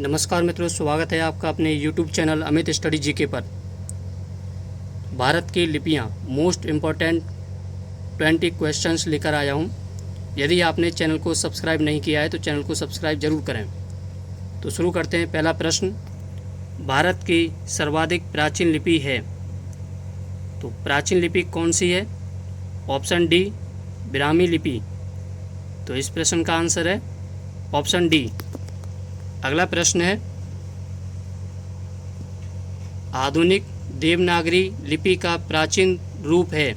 नमस्कार मित्रों, स्वागत है आपका अपने YouTube channel Amit study GK पर। भारत की लिपियां मोस्ट इम्पॉर्टेंट 20 क्वेश्चंस लेकर आया हूं। यदि आपने चैनल को सब्सक्राइब नहीं किया है तो चैनल को सब्सक्राइब जरूर करें। तो शुरू करते हैं। पहला प्रश्न, भारत की सर्वाधिक प्राचीन लिपि है, तो प्राचीन लिपि कौन सी है? ऑप्शन डी, ब्राह्मी लिपि। तो इस प्रश्न का आंसर है ऑप्शन डी। अगला प्रश्न है, आधुनिक देवनागरी लिपि का प्राचीन रूप है,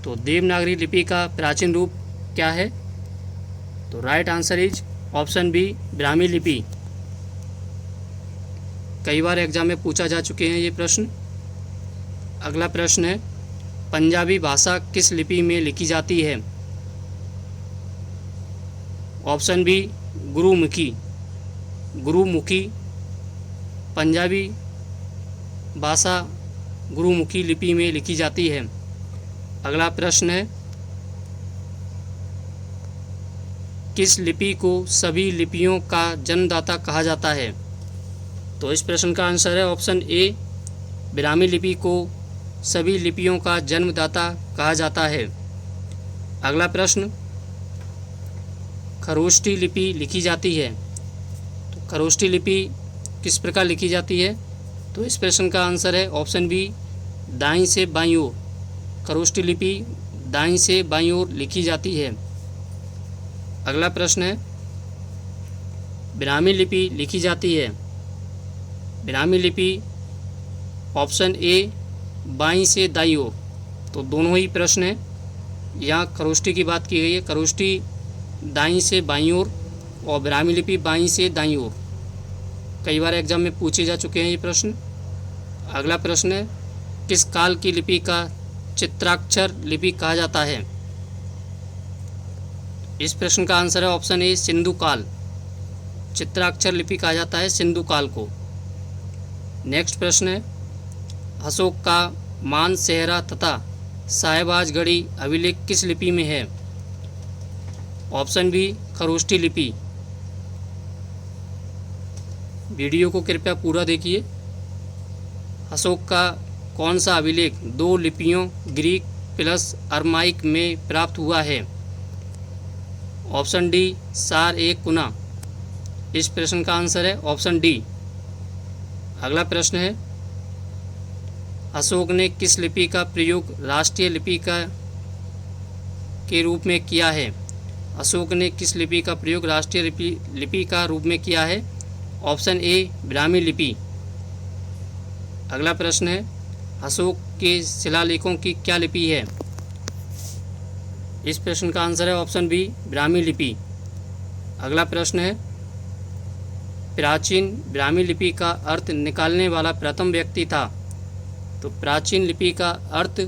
तो देवनागरी लिपि का प्राचीन रूप क्या है? तो right answer is option B, Brahmi लिपि। कई बार एग्जाम में पूछा जा चुके हैं ये प्रश्न। अगला प्रश्न है, पंजाबी भाषा किस लिपि में लिखी जाती है? Option B, Gurmukhi. गुरुमुखी पंजाबी भाषा गुरुमुखी लिपि में लिखी जाती है। अगला प्रश्न है, किस लिपि को सभी लिपियों का जन्मदाता कहा जाता है? तो इस प्रश्न का आंसर है ऑप्शन ए, ब्राह्मी लिपि को सभी लिपियों का जन्मदाता कहा जाता है। अगला प्रश्न, खरोष्टी लिपि लिखी जाती है, तो खरोष्टी लिपि किस प्रकार लिखी जाती है? तो इस प्रश्न का आंसर है ऑप्शन बी, दाईं से बाईं ओर। खरोष्टी लिपि दाईं से बाईं ओर लिखी जाती है। अगला प्रश्न है, ब्राह्मी लिपि लिखी जाती है। ब्राह्मी लिपि ऑप्शन ए, बाईं से दाईं ओर। तो दोनों ही प्रश्न हैं। यहाँ खरोष्टी की बात की गई है, खरोष्टी दाईं से बाईं ओर और ब्राह्मी लिपि बाईं से दाईं ओर। कई बार एग्जाम में पूछे जा चुके हैं ये प्रश्न। अगला प्रश्न है, किस काल की लिपि का चित्राक्षर लिपि कहा जाता है? इस प्रश्न का आंसर है ऑप्शन ए, सिंधु काल। चित्राक्षर लिपि कहा जाता है सिंधु काल को। नेक्स्ट प्रश्न है, अशोक का मानसेहरा तथा साहिबाजगढ़ी अभिलेख किस लिपि में है? ऑप्शन बी, खरोष्टी लिपि। वीडियो को कृपया पूरा देखिए। अशोक का कौन सा अभिलेख दो लिपियों ग्रीक प्लस अरमाइक में प्राप्त हुआ है? ऑप्शन डी, सार ए कुना। इस प्रश्न का आंसर है ऑप्शन डी। अगला प्रश्न है, अशोक ने किस लिपि का प्रयोग राष्ट्रीय लिपि के रूप में किया है? अशोक ने किस लिपि का प्रयोग राष्ट्रीय लिपि का रूप में किया है? ऑप्शन ए, ब्राह्मी लिपि। अगला प्रश्न है, अशोक के शिलालेखों की क्या लिपि है? इस प्रश्न का आंसर है ऑप्शन बी, ब्राह्मी लिपि। अगला प्रश्न है, प्राचीन ब्राह्मी लिपि का अर्थ निकालने वाला प्रथम व्यक्ति था, तो प्राचीन लिपि का अर्थ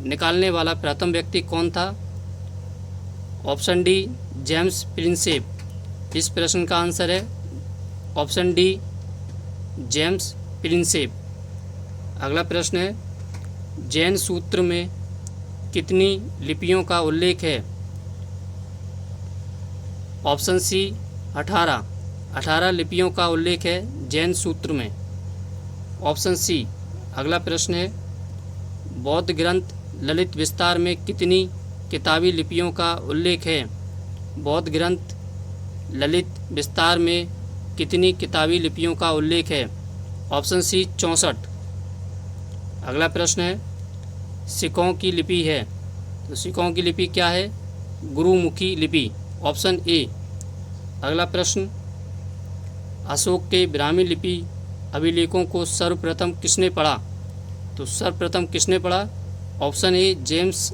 निकालने वाला प्रथम व्यक्ति कौन था? Option D, James Prinsep. इस प्रश्न का आंसर है ऑप्शन डी, जेम्स प्रिंसेप। अगला प्रश्न है, जैन सूत्र में कितनी लिपियों का उल्लेख है? ऑप्शन सी, 18। 18 लिपियों का उल्लेख है जैन सूत्र में। Option C. अगला प्रश्न है, बौद्ध ग्रंथ ललित विस्तार में कितनी किताबी लिपियों का उल्लेख है? बौद्ध ग्रंथ ललित विस्तार में कितनी किताबी लिपियों का उल्लेख है? Option C, 64। अगला प्रश्न है, सिखों की लिपि है, तो सिखों की लिपि क्या है? गुरुमुखी लिपि। Option A. अगला प्रश्न, अशोक के ब्राह्मी लिपि अभिलेखों को सर्वप्रथम किसने पढ़ा? तो सर्वप्रथम किसने पढ़ा? ऑप्शन ए, जेम्स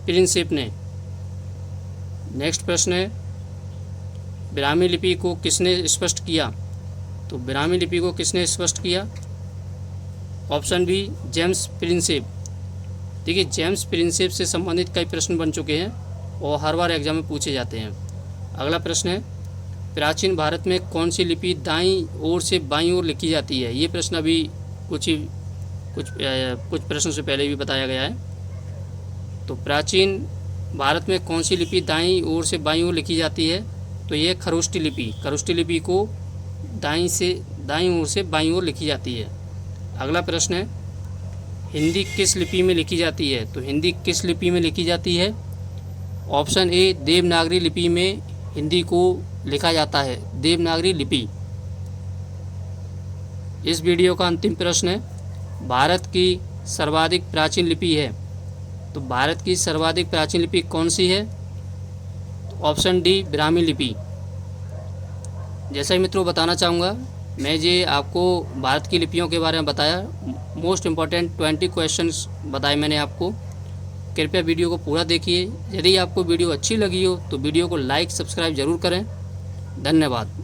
प्रिंसेप ने। नेक्स्ट प्रश्न है, ब्राह्मी लिपि को किसने स्पष्ट किया? तो ब्राह्मी लिपि को किसने स्पष्ट किया? Option B, James Prinsep. देखिए, जेम्स प्रिंसेप से संबंधित कई प्रश्न बन चुके हैं और हर बार एग्जाम में पूछे जाते हैं। अगला प्रश्न है, प्राचीन भारत में कौन सी लिपि दाईं ओर से बाईं ओर लिखी जाती है? ये प्रश्न अभी कुछ प्रश्नों से पहले भी बताया गया है। तो प्राचीन भारत में कौन सी लिपि दाईं ओर से बाईं ओर लिखी जाती है? तो ये खरोष्टी लिपि। खरोष्टी लिपि को दाईं ओर से बाईं ओर लिखी जाती है। अगला प्रश्न है, हिंदी किस लिपि में लिखी जाती है? तो हिंदी किस लिपि में लिखी जाती है? ऑप्शन ए, देवनागरी लिपि में हिंदी को लिखा जाता है, देवनागरी लिपि। इस वीडियो का अंतिम प्रश्न है, भारत की सर्वाधिक प्राचीन लिपि है, तो भारत की सर्वाधिक प्राचीन लिपि कौन सी है? ऑप्शन डी, ब्राह्मी लिपि। जैसा ही मित्रों बताना चाहूँगा, मैं ये आपको भारत की लिपियों के बारे में बताया, मोस्ट इम्पॉर्टेंट 20 क्वेश्चंस बताए मैंने आपको। कृपया वीडियो को पूरा देखिए। यदि आपको वीडियो अच्छी लगी हो तो वीडियो को लाइक सब्सक्राइब ज़रूर करें। धन्यवाद।